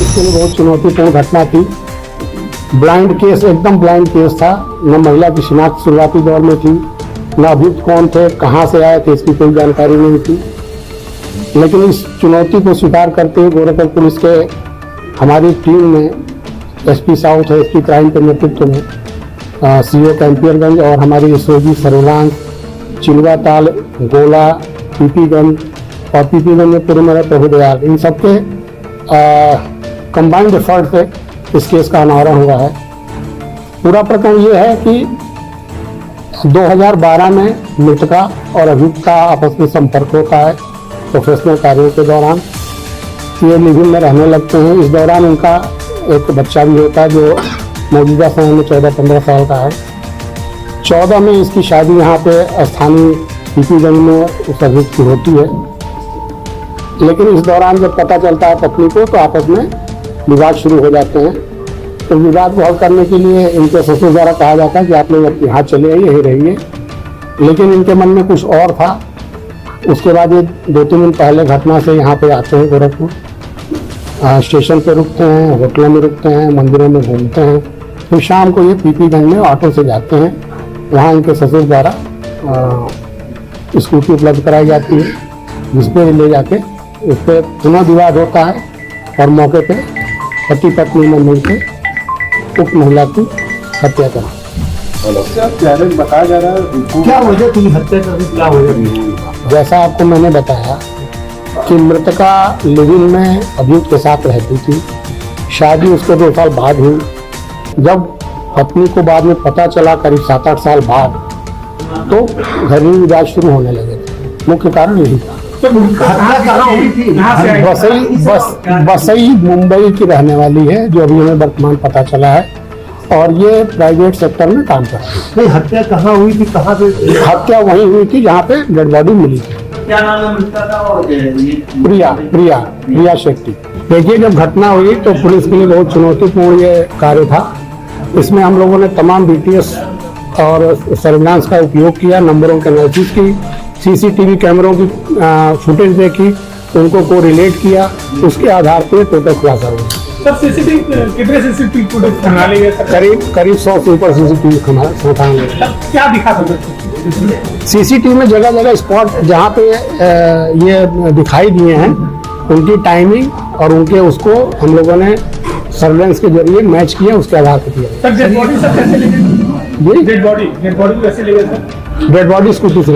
इसके लिए बहुत चुनौतीपूर्ण घटना थी। ब्लाइंड केस, एकदम ब्लाइंड केस था। न महिला की शिनाख्त शुरुआती दौर में थी, न अभियुक्त कौन थे, कहाँ से आए थे, इसकी कोई जानकारी नहीं थी। लेकिन इस चुनौती को स्वीकार करते हुए गोरखपुर पुलिस के हमारी टीम ने एसपी साउथ है, एसपी क्राइम के नेतृत्व में सीओ कैंपियरगंज और हमारी एसओजी सर्विलांस, चिलवा ताल, गोला, पीपीगंज और पीपीगंज में पूर्व में प्रभुदयाल, इन सबके कंबाइंड एफर्ट से इस केस का अनावरण हुआ है। पूरा प्रकरण ये है कि 2012 में मृतका और अभियुक्त का आपस में संपर्क होता है प्रोफेशनल कार्यों के दौरान। ये लिव इन में रहने लगते हैं। इस दौरान उनका एक बच्चा भी होता है जो मौजूदा समय में 14-15 साल का है। 14 में इसकी शादी यहाँ पे स्थानीय पीपीगंज में उस अभियुक्त की होती है। लेकिन इस दौरान जब पता चलता है पत्नी को तो आपस में विवाद शुरू हो जाते हैं। तो विवाद को हल करने के लिए इनके ससुर द्वारा कहा जाता है कि आप लोग यहाँ चले आइए, यहीं रहिए। लेकिन इनके मन में कुछ और था। उसके बाद ये 2-3 दिन पहले घटना से यहाँ पे आते हैं गोरखपुर, स्टेशन पे रुकते हैं, होटलों में रुकते हैं, मंदिरों में घूमते हैं। फिर शाम को ये पीपीगंज में ऑटो से जाते हैं। वहाँ इनके ससुर द्वारा स्कूटी उपलब्ध कराई जाती है, जिस पे ले जाके उस पर पुनः विवाद होता है और मौके पे पति पत्नी में मिलकर उक्त महिला की हत्या करा। पेरेंट्स बताया जा रहा है क्या वजह थी हत्या करने की, क्या वजह थी? जैसा आपको मैंने बताया कि मृतका लिविंग में अभियुक्त के साथ रहती थी, शादी उसको 2 साल बाद हुई। जब पत्नी को बाद में पता चला करीब 7-8 साल बाद, तो घरेलू विवाद शुरू होने लगे थे। मुख्य कारण यही था। हत्या कहाँ हुई थी? बसई मुंबई की रहने वाली है, जो अभी हमें वर्तमान पता चला है, और ये प्राइवेट सेक्टर में काम करती है। नहीं, हत्या कहाँ हुई थी, कहाँ पे? हत्या वहीं हुई थी जहाँ पे डेड बॉडी मिली थी। क्या नाम है मृतका का? और प्रिया शेट्टी। देखिए, जब घटना हुई तो पुलिस के लिए बहुत चुनौतीपूर्ण ये कार्य था। इसमें हम लोगों ने तमाम बीटीएस और सर्विलांस का उपयोग किया, नंबरों के एनालिसिस की, सीसीटीवी कैमरों की फुटेज देखी, उनको को रिलेट किया, उसके आधार पर टोटल खुलासा हुआ। सब सीसीटीवी कितने सीसीटीवी फुटेज बना लिए करीब 100 से ऊपर सीसीटीवी संस्थान में। क्या दिखा सकते? सीसीटीवी में जगह जगह स्पॉट जहाँ पे ये दिखाई दिए हैं, उनकी टाइमिंग और उनके उसको हम लोगों ने सर्वेलेंस के जरिए मैच किया, उसके आधार पर किया। सर डेड बॉडी सब कैसे ले गए? जी, डेड बॉडी कैसे ले गए सर? डेड बॉडी स्कूटी से